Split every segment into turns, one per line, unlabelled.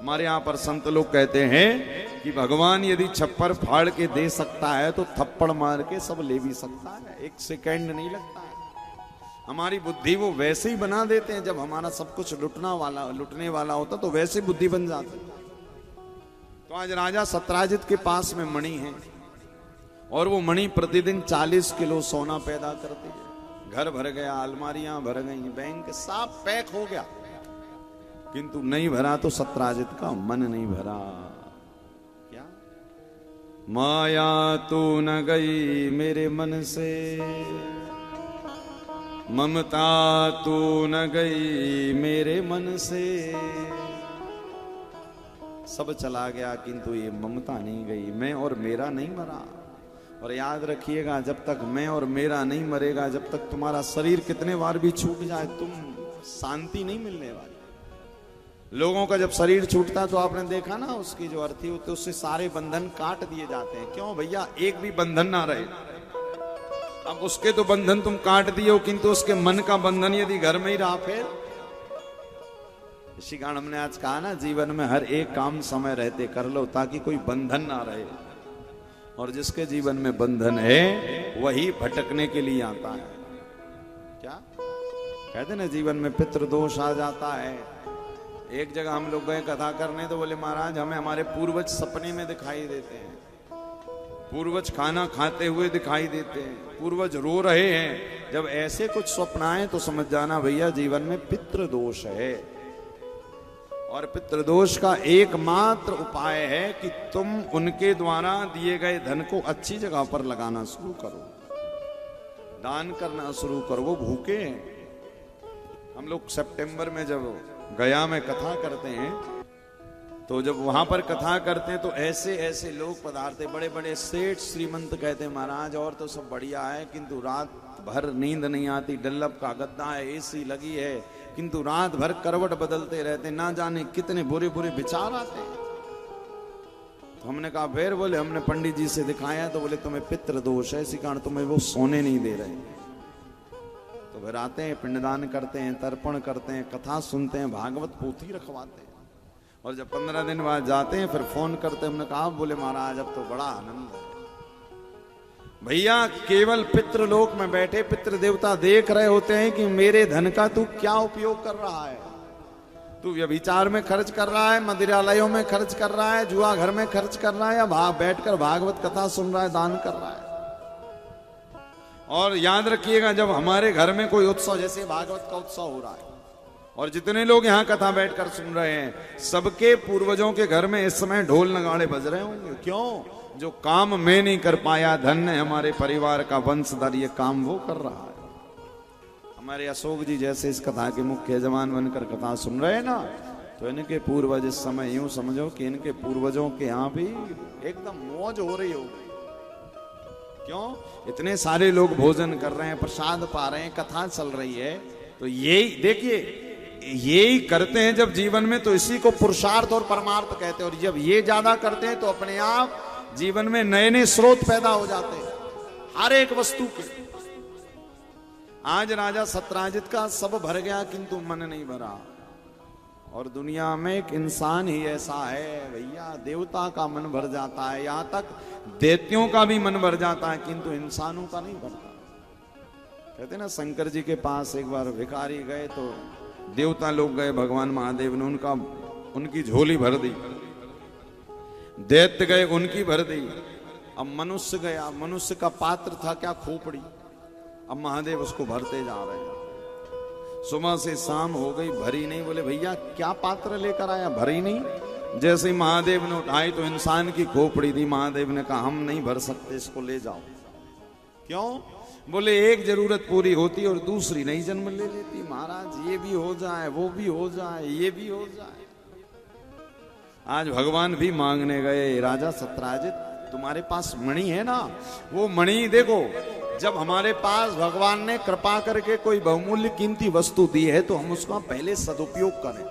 हमारे यहाँ पर संत लोग कहते हैं कि भगवान यदि छप्पर फाड़ के दे सकता है तो थप्पड़ मार के सब ले भी सकता है, एक सेकंड नहीं लगता है। हमारी बुद्धि वो वैसे ही बना देते हैं, जब हमारा सब कुछ लुटने वाला होता तो वैसे बुद्धि बन जाती। तो आज राजा सत्राजित के पास में मणि है और वो मणि प्रतिदिन 40 किलो सोना पैदा करती है। घर भर गया, अलमारियां भर गई, बैंक सब पैक हो गया, किंतु नहीं भरा तो सत्राजित का मन नहीं भरा। क्या माया तू न गई मेरे मन से, ममता तू न गई मेरे मन से। सब चला गया किंतु ये ममता नहीं गई, मैं और मेरा नहीं मरा। और याद रखिएगा, जब तक मैं और मेरा नहीं मरेगा, जब तक तुम्हारा शरीर कितने बार भी छूट जाए, तुम शांति नहीं मिलने वाली। लोगों का जब शरीर छूटता है तो आपने देखा ना, उसकी जो अर्थी होती है उससे सारे बंधन काट दिए जाते हैं। क्यों भैया? एक भी बंधन ना रहे। अब उसके तो बंधन तुम काट दिए हो, किंतु उसके मन का बंधन यदि घर में ही रहा, फिर इसी कारण हमने आज कहा ना, जीवन में हर एक काम समय रहते कर लो ताकि कोई बंधन ना रहे। और जिसके जीवन में बंधन है वही भटकने के लिए आता है। क्या कहते ना, जीवन में पितृदोष आ जाता है। एक जगह हम लोग गए कथा करने, तो बोले महाराज हमें हमारे पूर्वज सपने में दिखाई देते हैं, पूर्वज खाना खाते हुए दिखाई देते हैं, पूर्वज रो रहे हैं। जब ऐसे कुछ स्वप्न आए तो समझ जाना भैया जीवन में पितृदोष है। और पितृदोष का एकमात्र उपाय है कि तुम उनके द्वारा दिए गए धन को अच्छी जगह पर लगाना शुरू करो, दान करना शुरू करो। वो भूखे हैं। हम लोग सितंबर में जब गया में कथा करते हैं, तो जब वहां पर कथा करते हैं तो ऐसे ऐसे लोग पधारते, बड़े बड़े सेठ श्रीमंत, कहते हैं महाराज और तो सब बढ़िया है, किंतु रात भर नींद नहीं आती, डल्लब का गद्दा है, एसी लगी है, किंतु रात भर करवट बदलते रहते, ना जाने कितने बुरे बुरे विचार आते हैं। तो हमने कहा फिर? बोले हमने पंडित जी से दिखाया, तो बोले तुम्हें पितृदोष है, इसी कारण तुम्हें वो सोने नहीं दे रहे। तो फिर आते हैं, पिंडदान करते हैं, तर्पण करते हैं, कथा सुनते हैं, भागवत पोथी रखवाते हैं। और जब 15 दिन बाद जाते हैं फिर फोन करते हैं। हमने कहा, बोले महाराज अब तो बड़ा आनंद है। भैया केवल पितृलोक में बैठे पितृ देवता देख रहे होते हैं कि मेरे धन का तू क्या उपयोग कर रहा है। तू व्यभिचार में खर्च कर रहा है, मदिरालयों में खर्च कर रहा है, जुआ घर में खर्च कर रहा है, या बैठकर भागवत कथा सुन रहा है, दान कर रहा है। और याद रखिएगा, जब हमारे घर में कोई उत्सव, जैसे भागवत का उत्सव हो रहा है और जितने लोग यहाँ कथा बैठकर सुन रहे हैं, सबके पूर्वजों के घर में इस समय ढोल नगाड़े बज रहे होंगे। क्यों? जो काम मैं नहीं कर पाया, धन्य हमारे परिवार का वंशधर ये काम वो कर रहा है। हमारे अशोक जी जैसे इस कथा के मुख्य यजमान बनकर कथा सुन रहे हैं ना, तो इनके पूर्वज इस समय यूं समझो कि इनके पूर्वजों के यहाँ भी एकदम मौज हो रही होगी। क्यों? इतने सारे लोग भोजन कर रहे हैं, प्रसाद पा रहे हैं, कथा चल रही है। तो यही देखिए, यही करते हैं जब जीवन में, तो इसी को पुरुषार्थ और परमार्थ कहते हैं। और जब ये ज्यादा करते हैं तो अपने आप जीवन में नए नए स्रोत पैदा हो जाते हैं हर एक वस्तु के। आज राजा सत्राजित का सब भर गया किंतु मन नहीं भरा। और दुनिया में एक इंसान ही ऐसा है भैया, देवता का मन भर जाता है, यहां तक दैत्यों का भी मन भर जाता है, किंतु इंसानों का नहीं भरता। कहते ना, शंकर जी के पास एक बार भिखारी गए तो देवता लोग गए, भगवान महादेव ने उनकी झोली भर दी। दैत्य गए, उनकी भर दी। अब मनुष्य गया, मनुष्य का पात्र था क्या? खोपड़ी। अब महादेव उसको भरते जा रहे हैं। सुबह से शाम हो गई, भरी नहीं। बोले भैया क्या पात्र लेकर आया? भरी नहीं। जैसे ही महादेव ने उठाई तो इंसान की खोपड़ी थी। महादेव ने कहा हम नहीं भर सकते, इसको ले जाओ। क्यों? बोले एक जरूरत पूरी होती और दूसरी नहीं जन्म ले लेती। महाराज ये भी हो जाए, वो भी हो जाए, ये भी हो जाए। आज भगवान भी मांगने गए, राजा सत्राजित तुम्हारे पास मणि है ना, वो मणि देखो, जब हमारे पास भगवान ने कृपा करके कोई बहुमूल्य कीमती वस्तु दी है तो हम उसका पहले सदुपयोग करें।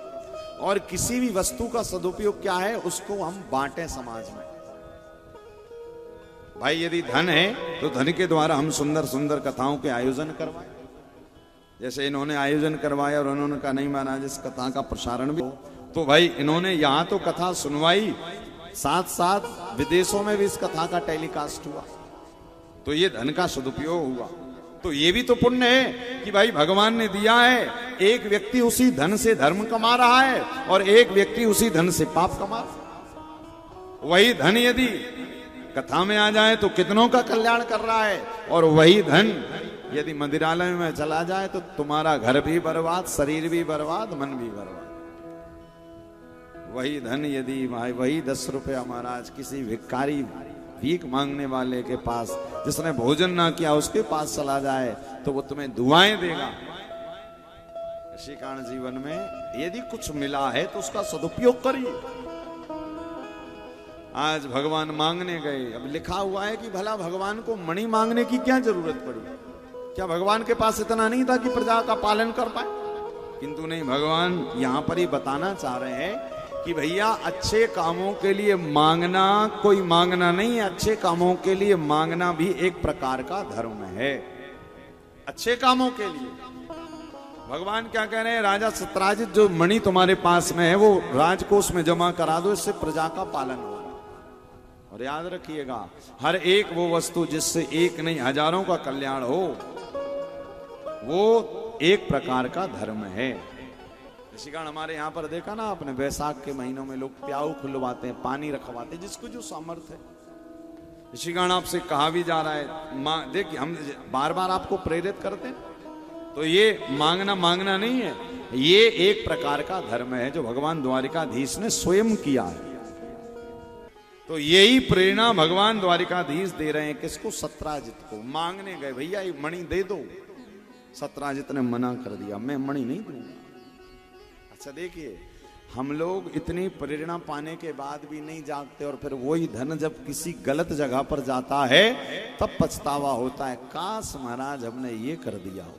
और किसी भी वस्तु का सदुपयोग क्या है? उसको हम बांटें समाज में। भाई यदि धन है तो धन के द्वारा हम सुंदर सुंदर कथाओं के आयोजन करवाएं, जैसे इन्होंने आयोजन करवाया और उन्होंने कहा नहीं महाराज इस कथा का प्रसारण भी हो। तो भाई इन्होंने यहां तो कथा सुनवाई, साथ साथ विदेशों में भी इस कथा का टेलीकास्ट हुआ, तो ये धन का सदुपयोग हुआ। तो ये भी तो पुण्य है कि भाई भगवान ने दिया है, एक व्यक्ति उसी धन से धर्म कमा रहा है और एक व्यक्ति उसी धन से पाप कमा रहा है। वही धन यदि कथा में आ जाए तो कितनों का कल्याण कर रहा है, और वही धन यदि मंदिरालय में चला जाए तो तुम्हारा घर भी बर्बाद, शरीर भी बर्बाद, मन भी बर्बाद। वही धन यदि वही 10 रुपया महाराज किसी भिखारी भीख मांगने वाले के पास, जिसने भोजन ना किया उसके पास चला जाए तो वो तुम्हें दुआएं देगा। इसी कारण जीवन में यदि कुछ मिला है तो उसका सदुपयोग करिए। आज भगवान मांगने गए, अब लिखा हुआ है कि भला भगवान को मणि मांगने की क्या जरूरत पड़ी, क्या भगवान के पास इतना नहीं था कि प्रजा का पालन कर पाए? किंतु नहीं, भगवान यहां पर ही बताना चाह रहे हैं कि भैया अच्छे कामों के लिए मांगना कोई मांगना नहीं है, अच्छे कामों के लिए मांगना भी एक प्रकार का धर्म है। अच्छे कामों के लिए भगवान क्या कह रहे हैं, राजा सत्राजित जो मणि तुम्हारे पास में है वो राजकोष में जमा करा दो, इससे प्रजा का पालन होगा। और याद रखिएगा, हर एक वो वस्तु जिससे एक नहीं हजारों का कल्याण हो वो एक प्रकार का धर्म है। इसी कारण हमारे यहाँ पर देखा ना आपने, वैसाख के महीनों में लोग प्याऊ खुलवाते हैं, पानी रखवाते हैं, जिसको जो सामर्थ्य है। इसी कारण आपसे कहा भी जा रहा है, देखिए हम बार बार आपको प्रेरित करते हैं, तो ये मांगना नहीं है, ये एक प्रकार का धर्म है जो भगवान द्वारिकाधीश ने स्वयं किया है। तो यही प्रेरणा भगवान द्वारिकाधीश दे रहे हैं किसको? सत्राजित को। मांगने गए, भैया ये मणि दे दो, सत्राजित ने मना कर दिया, मैं मणि नहीं दूंगा। अच्छा देखिए, हम लोग इतनी प्रेरणा पाने के बाद भी नहीं जागते, और फिर वही धन जब किसी गलत जगह पर जाता है तब पछतावा होता है, काश महाराज हमने ये कर दिया हो।